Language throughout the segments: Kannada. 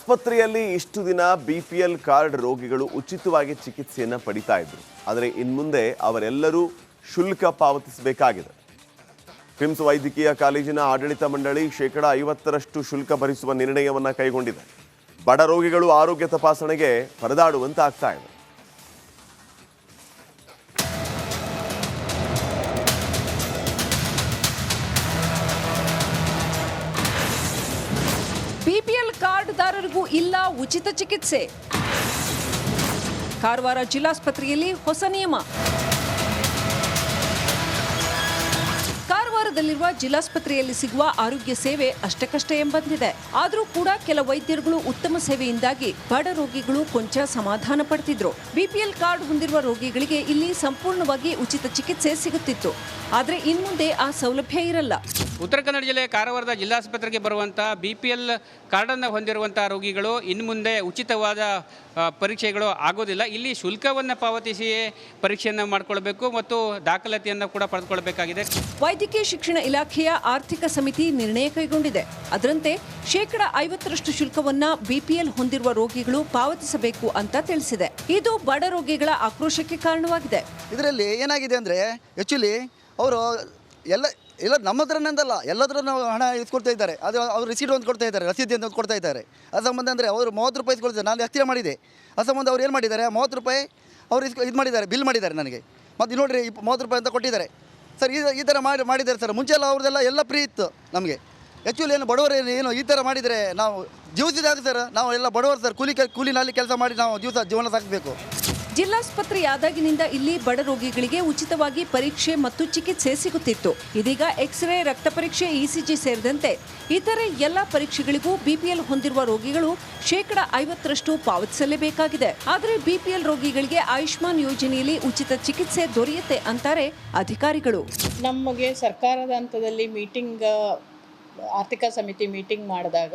ಆಸ್ಪತ್ರೆಯಲ್ಲಿ ಇಷ್ಟು ದಿನ ಬಿಪಿಎಲ್ ಕಾರ್ಡ್ ರೋಗಿಗಳು ಉಚಿತವಾಗಿ ಚಿಕಿತ್ಸೆಯನ್ನು ಪಡಿತಾ ಇದ್ರು. ಆದರೆ ಇನ್ಮುಂದೆ ಅವರೆಲ್ಲರೂ ಶುಲ್ಕ ಪಾವತಿಸಬೇಕಾಗಿದೆ. ಕಿಮ್ಸ್ ವೈದ್ಯಕೀಯ ಕಾಲೇಜಿನ ಆಡಳಿತ ಮಂಡಳಿ 50% ಶುಲ್ಕ ಭರಿಸುವ ನಿರ್ಣಯವನ್ನು ಕೈಗೊಂಡಿದೆ. ಬಡ ರೋಗಿಗಳು ಆರೋಗ್ಯ ತಪಾಸಣೆಗೆ ಪರದಾಡುವಂತಾಗ್ತಾ ಇದೆ. ಬಿಪಿಎಲ್ ಕಾರ್ಡ್ದಾರರಿಗೂ ಇಲ್ಲ ಉಚಿತ ಚಿಕಿತ್ಸೆ. ಕಾರವಾರ ಜಿಲ್ಲಾಸ್ಪತ್ರೆಯಲ್ಲಿ ಹೊಸ ನಿಯಮ. ಕಾರವಾರದಲ್ಲಿರುವ ಜಿಲ್ಲಾಸ್ಪತ್ರೆಯಲ್ಲಿ ಸಿಗುವ ಆರೋಗ್ಯ ಸೇವೆ ಅಷ್ಟಕ್ಕಷ್ಟೇ ಎಂಬಂತಿದೆ. ಆದರೂ ಕೂಡ ಕೆಲ ವೈದ್ಯರುಗಳು ಉತ್ತಮ ಸೇವೆಯಿಂದಾಗಿ ಬಡ ರೋಗಿಗಳು ಕೊಂಚ ಸಮಾಧಾನ ಪಡ್ತಿದ್ರು. ಬಿಪಿಎಲ್ ಕಾರ್ಡ್ ಹೊಂದಿರುವ ರೋಗಿಗಳಿಗೆ ಇಲ್ಲಿ ಸಂಪೂರ್ಣವಾಗಿ ಉಚಿತ ಚಿಕಿತ್ಸೆ ಸಿಗುತ್ತಿತ್ತು. ಆದರೆ ಇನ್ಮುಂದೆ ಆ ಸೌಲಭ್ಯ ಇರಲ್ಲ. ಉತ್ತರ ಕನ್ನಡ ಜಿಲ್ಲೆ ಕಾರವಾರದ ಜಿಲ್ಲಾಸ್ಪತ್ರೆಗೆ ಬರುವಂಥ ಬಿಪಿಎಲ್ ಕಾರ್ಡನ್ನು ಹೊಂದಿರುವಂಥ ರೋಗಿಗಳು ಇನ್ನು ಮುಂದೆ ಉಚಿತವಾದ ಪರೀಕ್ಷೆಗಳು ಆಗೋದಿಲ್ಲ. ಇಲ್ಲಿ ಶುಲ್ಕವನ್ನು ಪಾವತಿಸಿಯೇ ಪರೀಕ್ಷೆಯನ್ನು ಮಾಡಿಕೊಳ್ಬೇಕು ಮತ್ತು ದಾಖಲಾತಿಯನ್ನು ಕೂಡ ಪಡೆದುಕೊಳ್ಳಬೇಕಾಗಿದೆ. ವೈದ್ಯಕೀಯ ಶಿಕ್ಷಣ ಇಲಾಖೆಯ ಆರ್ಥಿಕ ಸಮಿತಿ ನಿರ್ಣಯ ಕೈಗೊಂಡಿದೆ. ಅದರಂತೆ 50% ಶುಲ್ಕವನ್ನ ಬಿಪಿಎಲ್ ಹೊಂದಿರುವ ರೋಗಿಗಳು ಪಾವತಿಸಬೇಕು ಅಂತ ತಿಳಿಸಿದೆ. ಇದು ಬಡ ರೋಗಿಗಳ ಆಕ್ರೋಶಕ್ಕೆ ಕಾರಣವಾಗಿದೆ. ಇದರಲ್ಲಿ ಏನಾಗಿದೆ ಅಂದರೆ ಆ್ಯಕ್ಚುಲಿ ಅವರು ಎಲ್ಲ ನಮ್ಮ ಹತ್ರನಂದಲ್ಲ, ಎಲ್ಲದ್ರ ನಾವು ಹಣ ಇಸ್ಕೊಡ್ತಾ ಇದ್ದಾರೆ. ಅದು ಅವ್ರು ರಿಸೀಟ್ ಒಂದು ಕೊಡ್ತಾ ಇದ್ದಾರೆ, ರಸೀದಿ ಅಂತ ಕೊಡ್ತಾ ಇದ್ದಾರೆ. ಅದು ಸಂಬಂಧ ಅಂದರೆ ಅವರು 30 ರೂಪಾಯಿ ಇಸ್ಕೊಳ್ತಾರೆ. ನಾನು ಹತ್ತಿರ ಮಾಡಿದೆ. ಆ ಸಂಬಂಧ ಅವ್ರು ಏನು ಮಾಡಿದ್ದಾರೆ, 30 ರೂಪಾಯಿ ಅವರು ಇದು ಮಾಡಿದ್ದಾರೆ, ಬಿಲ್ ಮಾಡಿದ್ದಾರೆ ನನಗೆ. ಮತ್ತು ನೋಡಿರಿ 30 ರೂಪಾಯಿ ಅಂತ ಕೊಟ್ಟಿದ್ದಾರೆ ಸರ್. ಈ ಥರ ಮಾಡಿದ್ದಾರೆ ಸರ್. ಮುಂಚೆ ಎಲ್ಲ ಅವ್ರದ್ದೆಲ್ಲ ಎಲ್ಲ ಫ್ರೀ ಇತ್ತು ನಮಗೆ. ಆ್ಯಕ್ಚುಲಿ ಏನು ಬಡವರು ಏನು ಈ ಥರ ಮಾಡಿದರೆ ನಾವು ಜೀವಿಸಿದಾಗ ಸರ್, ನಾವು ಎಲ್ಲ ಬಡವರು ಸರ್. ಕೂಲಿನಲ್ಲಿ ಕೆಲಸ ಮಾಡಿ ನಾವು ಜೀವನ ಸಾಕಬೇಕು. ಜಿಲ್ಲಾಸ್ಪತ್ರೆಯಾದಾಗಿನಿಂದ ಇಲ್ಲಿ ಬಡ ರೋಗಿಗಳಿಗೆ ಉಚಿತವಾಗಿ ಪರೀಕ್ಷೆ ಮತ್ತು ಚಿಕಿತ್ಸೆ ಸಿಗುತ್ತಿತ್ತು. ಇದೀಗ ಎಕ್ಸ್ರೇ, ರಕ್ತ ಪರೀಕ್ಷೆ, ಇಸಿಜಿ ಸೇರಿದಂತೆ ಇತರೆ ಎಲ್ಲ ಪರೀಕ್ಷೆಗಳಿಗೂ ಬಿಪಿಎಲ್ ಹೊಂದಿರುವ ರೋಗಿಗಳು 50% ಪಾವತಿಸಲೇಬೇಕಾಗಿದೆ. ಆದರೆ ಬಿಪಿಎಲ್ ರೋಗಿಗಳಿಗೆ ಆಯುಷ್ಮಾನ್ ಯೋಜನೆಯಲ್ಲಿ ಉಚಿತ ಚಿಕಿತ್ಸೆ ದೊರೆಯುತ್ತೆ ಅಂತಾರೆ ಅಧಿಕಾರಿಗಳು. ನಮಗೆ ಸರ್ಕಾರದ ಹಂತದಲ್ಲಿ ಆರ್ಥಿಕ ಸಮಿತಿ ಮೀಟಿಂಗ್ ಮಾಡಿದಾಗ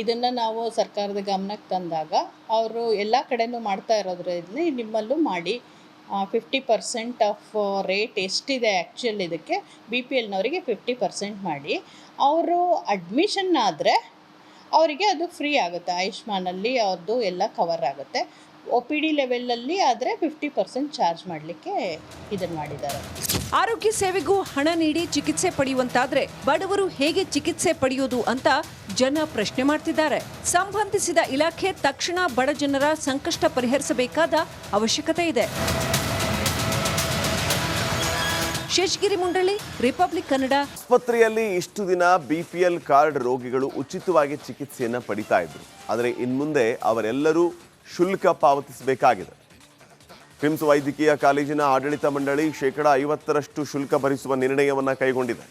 ಇದನ್ನು ನಾವು ಸರ್ಕಾರದ ಗಮನಕ್ಕೆ ತಂದಾಗ ಅವರು ಎಲ್ಲ ಕಡೆನೂ ಮಾಡ್ತಾ ಇರೋದ್ರಲ್ಲಿ ನಿಮ್ಮಲ್ಲೂ ಮಾಡಿ 50% ಆಫ್ ರೇಟ್ ಎಷ್ಟಿದೆ ಆ್ಯಕ್ಚುಲಿ ಇದಕ್ಕೆ ಬಿ ಪಿ ಎಲ್ನವರಿಗೆ 50% ಮಾಡಿ ಅವರು ಅಡ್ಮಿಷನ್ ಆದರೆ ಅವರಿಗೆ ಅದು ಫ್ರೀ ಆಗುತ್ತೆ. ಆಯುಷ್ಮಾನಲ್ಲಿ ಅವ್ರದ್ದು ಎಲ್ಲ ಕವರ್ ಆಗುತ್ತೆ. OPD ಲೆವೆಲಲ್ಲಿ ಆದರೆ 50% ಚಾರ್ಜ್ ಮಾಡಲಿಕ್ಕೆ ಇದನ್ನು ಮಾಡಿದ್ದಾರೆ. ಆರೋಗ್ಯ ಸೇವೆಗೂ ಹಣ ನೀಡಿ ಚಿಕಿತ್ಸೆ ಪಡೆಯುವಂತಾದ್ರೆ ಬಡವರು ಹೇಗೆ ಚಿಕಿತ್ಸೆ ಪಡೆಯೋದು ಅಂತ ಜನ ಪ್ರಶ್ನೆ ಮಾಡ್ತಿದ್ದಾರೆ. ಸಂಬಂಧಿಸಿದ ಇಲಾಖೆ ತಕ್ಷಣ ಬಡ ಜನರ ಸಂಕಷ್ಟ ಪರಿಹರಿಸಬೇಕಾದ ಅವಶ್ಯಕತೆ ಇದೆ. ಶೇಷಗಿರಿ ಮುಂಡಳ್ಳಿ, ರಿಪಬ್ಲಿಕ್ ಕನ್ನಡ. ಆಸ್ಪತ್ರೆಯಲ್ಲಿ ಇಷ್ಟು ದಿನ ಬಿಪಿಎಲ್ ಕಾರ್ಡ್ ರೋಗಿಗಳು ಉಚಿತವಾಗಿ ಚಿಕಿತ್ಸೆಯನ್ನು ಪಡಿತಾ ಇದ್ರು. ಆದರೆ ಇನ್ಮುಂದೆ ಅವರೆಲ್ಲರೂ ಶುಲ್ಕ ಪಾವತಿಸಬೇಕಾಗಿದೆ. ಕಿಮ್ಸ್ ವೈದ್ಯಕೀಯ ಕಾಲೇಜಿನ ಆಡಳಿತ ಮಂಡಳಿ 50% ಶುಲ್ಕ ಭರಿಸುವ ನಿರ್ಣಯವನ್ನು ಕೈಗೊಂಡಿದೆ.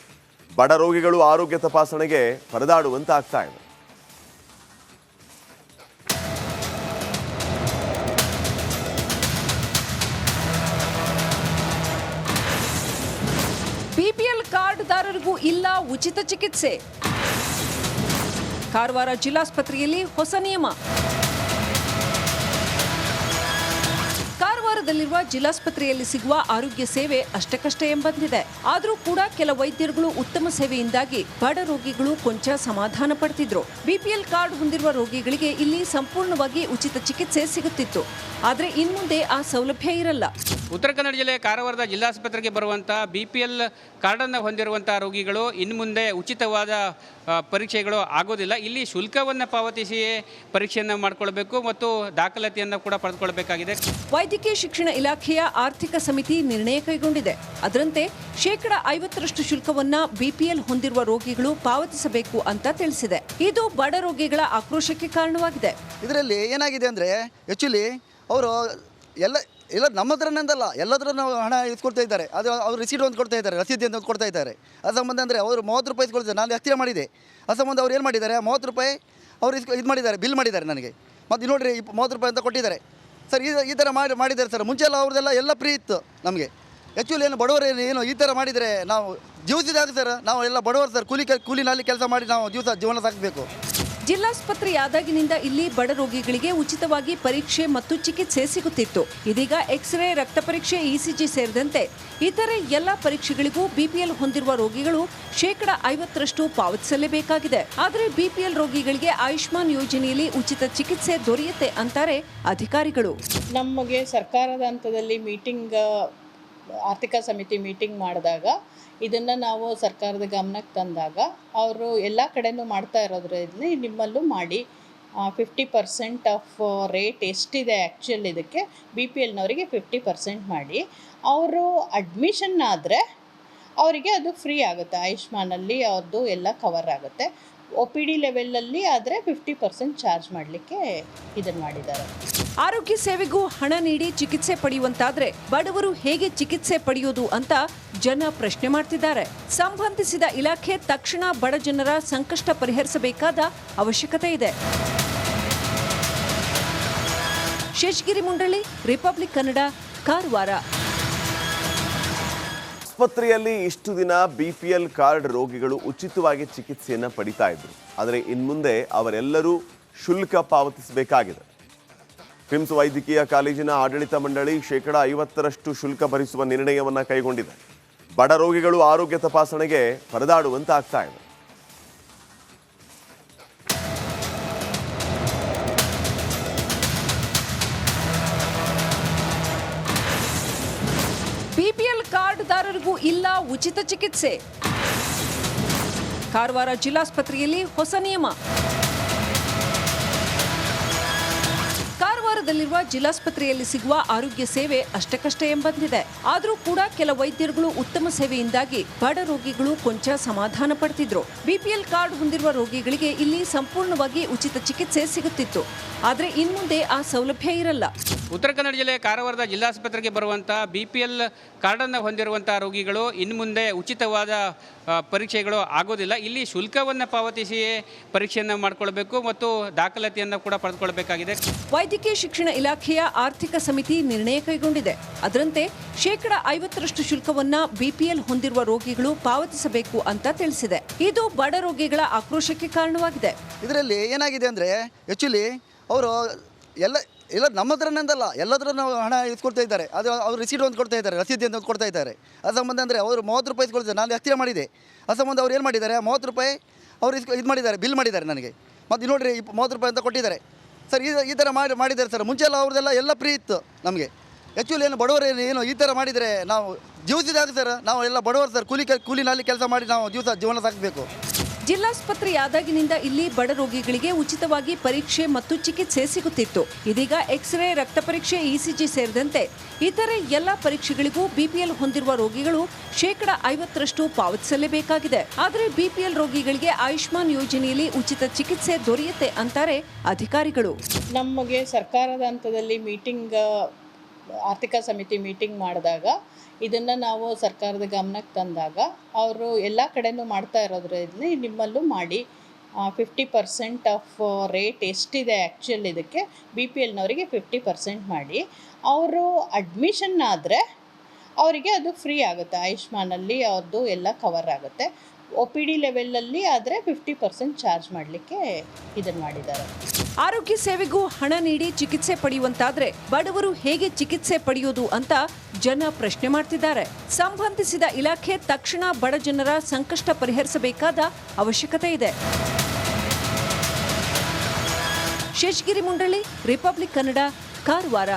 ಬಡ ರೋಗಿಗಳು ಆರೋಗ್ಯ ತಪಾಸಣೆಗೆ ಪರದಾಡುವಂತಾಗ್ತಾ ಇದೆ. ಬಿಪಿಎಲ್ ಕಾರ್ಡ್ದಾರರಿಗೂ ಇಲ್ಲ ಉಚಿತ ಚಿಕಿತ್ಸೆ. ಕಾರವಾರ ಜಿಲ್ಲಾಸ್ಪತ್ರೆಯಲ್ಲಿ ಹೊಸ ನಿಯಮ. ಕಾರವಾರದಲ್ಲಿರುವ ಜಿಲ್ಲಾಸ್ಪತ್ರೆಯಲ್ಲಿ ಸಿಗುವ ಆರೋಗ್ಯ ಸೇವೆ ಅಷ್ಟಕ್ಕಷ್ಟೇ ಎಂಬಂತಿದೆ. ಆದರೂ ಕೂಡ ಕೆಲ ವೈದ್ಯರುಗಳು ಉತ್ತಮ ಸೇವೆಯಿಂದಾಗಿ ಬಡ ರೋಗಿಗಳು ಕೊಂಚ ಸಮಾಧಾನ ಪಡ್ತಿದ್ರು. ಬಿಪಿಎಲ್ ಕಾರ್ಡ್ ಹೊಂದಿರುವ ರೋಗಿಗಳಿಗೆ ಇಲ್ಲಿ ಸಂಪೂರ್ಣವಾಗಿ ಉಚಿತ ಚಿಕಿತ್ಸೆ ಸಿಗುತ್ತಿತ್ತು. ಆದರೆ ಇನ್ಮುಂದೆ ಆ ಸೌಲಭ್ಯ ಇರಲ್ಲ. ಉತ್ತರ ಕನ್ನಡ ಜಿಲ್ಲೆ ಕಾರವಾರದ ಜಿಲ್ಲಾಸ್ಪತ್ರೆಗೆ ಬರುವಂಥ ಬಿಪಿಎಲ್ ಕಾರ್ಡನ್ನು ಹೊಂದಿರುವಂಥ ರೋಗಿಗಳು ಇನ್ನು ಮುಂದೆ ಉಚಿತವಾದ ಪರೀಕ್ಷೆಗಳು ಆಗೋದಿಲ್ಲ. ಇಲ್ಲಿ ಶುಲ್ಕವನ್ನು ಪಾವತಿಸಿಯೇ ಪರೀಕ್ಷೆಯನ್ನು ಮಾಡಿಕೊಳ್ಬೇಕು ಮತ್ತು ದಾಖಲಾತಿಯನ್ನು ಕೂಡ ಪಡೆದುಕೊಳ್ಳಬೇಕಾಗಿದೆ. ವೈದ್ಯಕೀಯ ಶಿಕ್ಷಣ ಇಲಾಖೆಯ ಆರ್ಥಿಕ ಸಮಿತಿ ನಿರ್ಣಯ ಕೈಗೊಂಡಿದೆ. ಅದರಂತೆ 50% ಶುಲ್ಕವನ್ನ ಬಿಪಿಎಲ್ ಹೊಂದಿರುವ ರೋಗಿಗಳು ಪಾವತಿಸಬೇಕು ಅಂತ ತಿಳಿಸಿದೆ. ಇದು ಬಡ ರೋಗಿಗಳ ಆಕ್ರೋಶಕ್ಕೆ ಕಾರಣವಾಗಿದೆ. ಇದರಲ್ಲಿ ಏನಾಗಿದೆ ಅಂದರೆ ಆ್ಯಕ್ಚುಲಿ ಅವರು ಎಲ್ಲ ನಮ್ಮ ಹತ್ರನಂದಲ್ಲ, ಎಲ್ಲದ್ರ ನಾವು ಹಣ ಇಸ್ಕೊಡ್ತಾ ಇದ್ದಾರೆ. ಅದು ಅವ್ರು ರಿಸೀಟ್ ಒಂದು ಕೊಡ್ತಾ ಇದ್ದಾರೆ, ರಸೀದಿ ಅಂತ ಕೊಡ್ತಾ ಇದ್ದಾರೆ. ಅದು ಸಂಬಂಧ ಅಂದರೆ ಅವರು 30 ರೂಪಾಯಿ ಇಸ್ಕೊಳ್ತಾರೆ. ನಾನು ಹತ್ತಿರ ಮಾಡಿದೆ. ಆ ಸಂಬಂಧ ಅವ್ರು ಏನು ಮಾಡಿದ್ದಾರೆ, 30 ರೂಪಾಯಿ ಅವರು ಇದು ಮಾಡಿದ್ದಾರೆ, ಬಿಲ್ ಮಾಡಿದ್ದಾರೆ ನನಗೆ. ಮತ್ತು ನೋಡಿರಿ 30 ರೂಪಾಯಿ ಅಂತ ಕೊಟ್ಟಿದ್ದಾರೆ ಸರ್. ಈ ಥರ ಮಾಡಿದ್ದಾರೆ ಸರ್. ಮುಂಚೆ ಎಲ್ಲ ಅವ್ರದ್ದೆಲ್ಲ ಎಲ್ಲ ಫ್ರೀ ಇತ್ತು ನಮಗೆ. ಆ್ಯಕ್ಚುಲಿ ಏನು ಬಡವರು ಏನು ಈ ಥರ ಮಾಡಿದರೆ ನಾವು ಜೀವಿಸಿದಾಗ ಸರ್, ನಾವು ಎಲ್ಲ ಬಡವರು ಸರ್. ಕೂಲಿನಲ್ಲಿ ಕೆಲಸ ಮಾಡಿ ನಾವು ಜೀವನ ಸಾಕಬೇಕು. ಜಿಲ್ಲಾಸ್ಪತ್ರೆಯಾದಾಗಿನಿಂದ ಇಲ್ಲಿ ಬಡ ರೋಗಿಗಳಿಗೆ ಉಚಿತವಾಗಿ ಪರೀಕ್ಷೆ ಮತ್ತು ಚಿಕಿತ್ಸೆ ಸಿಗುತ್ತಿತ್ತು. ಇದೀಗ ಎಕ್ಸ್ರೇ, ರಕ್ತ ಪರೀಕ್ಷೆ, ಇಸಿಜಿ ಸೇರಿದಂತೆ ಇತರೆ ಎಲ್ಲ ಪರೀಕ್ಷೆಗಳಿಗೂ ಬಿಪಿಎಲ್ ಹೊಂದಿರುವ ರೋಗಿಗಳು 50% ಪಾವತಿಸಲೇಬೇಕಾಗಿದೆ. ಆದರೆ ಬಿಪಿಎಲ್ ರೋಗಿಗಳಿಗೆ ಆಯುಷ್ಮಾನ್ ಯೋಜನೆಯಲ್ಲಿ ಉಚಿತ ಚಿಕಿತ್ಸೆ ದೊರೆಯುತ್ತೆ ಅಂತಾರೆ ಅಧಿಕಾರಿಗಳು. ನಮಗೆ ಸರ್ಕಾರದ ಹಂತದಲ್ಲಿ ಆರ್ಥಿಕ ಸಮಿತಿ ಮೀಟಿಂಗ್ ಮಾಡಿದಾಗ ಇದನ್ನು ನಾವು ಸರ್ಕಾರದ ಗಮನಕ್ಕೆ ತಂದಾಗ ಅವರು ಎಲ್ಲ ಕಡೆನೂ ಮಾಡ್ತಾ ಇರೋದ್ರಲ್ಲಿ ನಿಮ್ಮಲ್ಲೂ ಮಾಡಿ 50% ಆಫ್ ರೇಟ್ ಎಷ್ಟಿದೆ ಆ್ಯಕ್ಚುಲ್ ಇದಕ್ಕೆ BPLನವರಿಗೆ 50% ಮಾಡಿ ಅವರು ಅಡ್ಮಿಷನ್ ಆದರೆ ಅವರಿಗೆ ಅದು ಫ್ರೀ ಆಗುತ್ತೆ. ಆಯುಷ್ಮಾನಲ್ಲಿ ಅವ್ರದ್ದು ಎಲ್ಲ ಕವರ್ ಆಗುತ್ತೆ. OPD ಲೆವೆಲಲ್ಲಿ ಆದರೆ 50% ಚಾರ್ಜ್ ಮಾಡಲಿಕ್ಕೆ ಇದನ್ನು ಮಾಡಿದ್ದಾರೆ. ಆರೋಗ್ಯ ಸೇವೆಗೂ ಹಣ ನೀಡಿ ಚಿಕಿತ್ಸೆ ಪಡೆಯುವಂತಾದ್ರೆ ಬಡವರು ಹೇಗೆ ಚಿಕಿತ್ಸೆ ಪಡೆಯೋದು ಅಂತ ಜನ ಪ್ರಶ್ನೆ ಮಾಡ್ತಿದ್ದಾರೆ. ಸಂಬಂಧಿಸಿದ ಇಲಾಖೆ ತಕ್ಷಣ ಬಡ ಜನರ ಸಂಕಷ್ಟ ಪರಿಹರಿಸಬೇಕಾದ ಅವಶ್ಯಕತೆ ಇದೆ. ಶೇಷಗಿರಿ ಮುಂಡಳಿ, ರಿಪಬ್ಲಿಕ್ ಕನ್ನಡ, ಕಾರವಾರ. ಆಸ್ಪತ್ರೆಯಲ್ಲಿ ಇಷ್ಟು ದಿನ BPL ಕಾರ್ಡ್ ರೋಗಿಗಳು ಉಚಿತವಾಗಿ ಚಿಕಿತ್ಸೆಯನ್ನು ಪಡಿತಾ ಇದ್ರು. ಆದರೆ ಇನ್ಮುಂದೆ ಅವರೆಲ್ಲರೂ ಶುಲ್ಕ ಪಾವತಿಸಬೇಕಾಗಿದೆ. ಕ್ರಿಮ್ಸ್ ವೈದ್ಯಕೀಯ ಕಾಲೇಜಿನ ಆಡಳಿತ ಮಂಡಳಿ 50% ಶುಲ್ಕ ಭರಿಸುವ ನಿರ್ಣಯವನ್ನು ಕೈಗೊಂಡಿದೆ. ಬಡ ರೋಗಿಗಳು ಆರೋಗ್ಯ ತಪಾಸಣೆಗೆ ಪರದಾಡುವಂತಾಗ್ತಾ ಇದೆ. ಬಿಪಿಎಲ್ ಕಾರ್ಡ್ದಾರರಿಗೂ ಇಲ್ಲ ಉಚಿತ ಚಿಕಿತ್ಸೆ. ಕಾರವಾರ ಜಿಲ್ಲಾಸ್ಪತ್ರೆಯಲ್ಲಿ ಹೊಸ ನಿಯಮ. ಕಾರವಾರದಲ್ಲಿರುವ ಜಿಲ್ಲಾಸ್ಪತ್ರೆಯಲ್ಲಿ ಸಿಗುವ ಆರೋಗ್ಯ ಸೇವೆ ಅಷ್ಟಕ್ಕಷ್ಟೇ ಎಂಬಂತಿದೆ. ಆದರೂ ಕೂಡ ಕೆಲ ವೈದ್ಯರುಗಳು ಉತ್ತಮ ಸೇವೆಯಿಂದಾಗಿ ಬಡ ರೋಗಿಗಳು ಕೊಂಚ ಸಮಾಧಾನ ಪಡ್ತಿದ್ರು. ಬಿಪಿಎಲ್ ಕಾರ್ಡ್ ಹೊಂದಿರುವ ರೋಗಿಗಳಿಗೆ ಇಲ್ಲಿ ಸಂಪೂರ್ಣವಾಗಿ ಉಚಿತ ಚಿಕಿತ್ಸೆ ಸಿಗುತ್ತಿತ್ತು. ಆದರೆ ಇನ್ಮುಂದೆ ಆ ಸೌಲಭ್ಯ ಇರಲ್ಲ. ಉತ್ತರ ಕನ್ನಡ ಜಿಲ್ಲೆ ಕಾರವಾರದ ಜಿಲ್ಲಾಸ್ಪತ್ರೆಗೆ ಬರುವಂಥ BPL ಕಾರ್ಡನ್ನು ಹೊಂದಿರುವಂಥ ರೋಗಿಗಳು ಇನ್ನು ಮುಂದೆ ಉಚಿತವಾದ ಪರೀಕ್ಷೆಗಳು ಆಗೋದಿಲ್ಲ. ಇಲ್ಲಿ ಶುಲ್ಕವನ್ನು ಪಾವತಿಸಿಯೇ ಪರೀಕ್ಷೆಯನ್ನು ಮಾಡಿಕೊಳ್ಬೇಕು ಮತ್ತು ದಾಖಲಾತಿಯನ್ನು ಕೂಡ ಪಡೆದುಕೊಳ್ಬೇಕಾಗಿದೆ. ವೈದ್ಯಕೀಯ ಶಿಕ್ಷಣ ಇಲಾಖೆಯ ಆರ್ಥಿಕ ಸಮಿತಿ ನಿರ್ಣಯ ಕೈಗೊಂಡಿದೆ. ಅದರಂತೆ 50% ಶುಲ್ಕವನ್ನ BPL ಹೊಂದಿರುವ ರೋಗಿಗಳು ಪಾವತಿಸಬೇಕು ಅಂತ ತಿಳಿಸಿದೆ. ಇದು ಬಡ ರೋಗಿಗಳ ಆಕ್ರೋಶಕ್ಕೆ ಕಾರಣವಾಗಿದೆ. ಇದರಲ್ಲಿ ಏನಾಗಿದೆ ಅಂದರೆ ಆ್ಯಕ್ಚುಲಿ ಅವರು ಎಲ್ಲ ನಮ್ಮ ಹತ್ರನೇಂದಲ್ಲ, ಎಲ್ಲದ್ರ ಹಣ ಇಸ್ಕೊಳ್ತಾ ಇದ್ದಾರೆ. ಅದು ಅವರು ರಿಸೀಟ್ ಒಂದು ಕೊಡ್ತಾ ಇದ್ದಾರೆ, ರಸೀದಿ ಅಂತ ಕೊಡ್ತಾ ಇದ್ದಾರೆ. ಅದು ಸಂಬಂಧ ಅಂದರೆ ಅವರು 30 ರೂಪಾಯಿ ಇಸ್ಕೊಳ್ತಾರೆ. ನಾನು ಹತ್ತಿರ ಮಾಡಿದೆ. ಅದು ಸಂಬಂಧ ಅವ್ರು ಏನು ಮಾಡಿದ್ದಾರೆ, 30 ರೂಪಾಯಿ ಅವರು ಇದು ಮಾಡಿದ್ದಾರೆ, ಬಿಲ್ ಮಾಡಿದ್ದಾರೆ ನನಗೆ. ಮತ್ತು ನೋಡಿರಿ 30 ರೂಪಾಯಿ ಅಂತ ಕೊಟ್ಟಿದ್ದಾರೆ ಸರ್. ಈ ಥರ ಮಾಡಿದ್ದಾರೆ ಸರ್. ಮುಂಚೆ ಎಲ್ಲ ಅವ್ರದ್ದೆಲ್ಲ ಎಲ್ಲ ಫ್ರೀ ಇತ್ತು ನಮಗೆ. ಆ್ಯಕ್ಚುಲಿ ಏನು ಬಡವರು ಏನು ಈ ಥರ ಮಾಡಿದರೆ ನಾವು ಜೀವಿಸಿದಾಗ ಸರ್, ನಾವು ಎಲ್ಲ ಬಡವರು ಸರ್. ಕೂಲಿನಲ್ಲಿ ಕೆಲಸ ಮಾಡಿ ನಾವು ಜೀವನ ಸಾಕಬೇಕು. ಜಿಲ್ಲಾಸ್ಪತ್ರೆಯಾದಾಗಿನಿಂದ ಇಲ್ಲಿ ಬಡ ರೋಗಿಗಳಿಗೆ ಉಚಿತವಾಗಿ ಪರೀಕ್ಷೆ ಮತ್ತು ಚಿಕಿತ್ಸೆ ಸಿಗುತ್ತಿತ್ತು. ಇದೀಗ ಎಕ್ಸ್ರೇ, ರಕ್ತ ಪರೀಕ್ಷೆ, ಇಸಿಜಿ ಸೇರಿದಂತೆ ಇತರೆ ಎಲ್ಲ ಪರೀಕ್ಷೆಗಳಿಗೂ ಬಿಪಿಎಲ್ ಹೊಂದಿರುವ ರೋಗಿಗಳು 50% ಪಾವತಿಸಲೇಬೇಕಾಗಿದೆ. ಆದರೆ ಬಿಪಿಎಲ್ ರೋಗಿಗಳಿಗೆ ಆಯುಷ್ಮಾನ್ ಯೋಜನೆಯಲ್ಲಿ ಉಚಿತ ಚಿಕಿತ್ಸೆ ದೊರೆಯುತ್ತೆ ಅಂತಾರೆ ಅಧಿಕಾರಿಗಳು. ನಮಗೆ ಸರ್ಕಾರದ ಹಂತದಲ್ಲಿ ಆರ್ಥಿಕ ಸಮಿತಿ ಮೀಟಿಂಗ್ ಮಾಡಿದಾಗ ಇದನ್ನು ನಾವು ಸರ್ಕಾರದ ಗಮನಕ್ಕೆ ತಂದಾಗ ಅವರು ಎಲ್ಲ ಕಡೆನೂ ಮಾಡ್ತಾ ಇರೋದ್ರಲ್ಲಿ ನಿಮ್ಮಲ್ಲೂ ಮಾಡಿ 50% ಆಫ್ ರೇಟ್ ಎಷ್ಟಿದೆ ಆ್ಯಕ್ಚುಲ್ ಇದಕ್ಕೆ BPLನವರಿಗೆ 50% ಮಾಡಿ ಅವರು ಅಡ್ಮಿಷನ್ ಆದರೆ ಅವರಿಗೆ ಅದು ಫ್ರೀ ಆಗುತ್ತೆ. ಆಯುಷ್ಮಾನಲ್ಲಿ ಅವ್ರದ್ದು ಎಲ್ಲ ಕವರ್ ಆಗುತ್ತೆ. OPD ಲೆವೆಲಲ್ಲಿ ಆದರೆ 50% ಚಾರ್ಜ್ ಮಾಡಲಿಕ್ಕೆ ಇದನ್ನು ಮಾಡಿದ್ದಾರೆ. ಆರೋಗ್ಯ ಸೇವೆಗೂ ಹಣ ನೀಡಿ ಚಿಕಿತ್ಸೆ ಪಡೆಯುವಂತಾದ್ರೆ ಬಡವರು ಹೇಗೆ ಚಿಕಿತ್ಸೆ ಪಡೆಯೋದು ಅಂತ ಜನ ಪ್ರಶ್ನೆ ಮಾಡ್ತಿದ್ದಾರೆ. ಸಂಬಂಧಿಸಿದ ಇಲಾಖೆ ತಕ್ಷಣ ಬಡ ಜನರ ಸಂಕಷ್ಟ ಪರಿಹರಿಸಬೇಕಾದ ಅವಶ್ಯಕತೆ ಇದೆ. ಶೇಷಗಿರಿ ಮುಂಡಳಿ, ರಿಪಬ್ಲಿಕ್ ಕನ್ನಡ, ಕಾರವಾರ.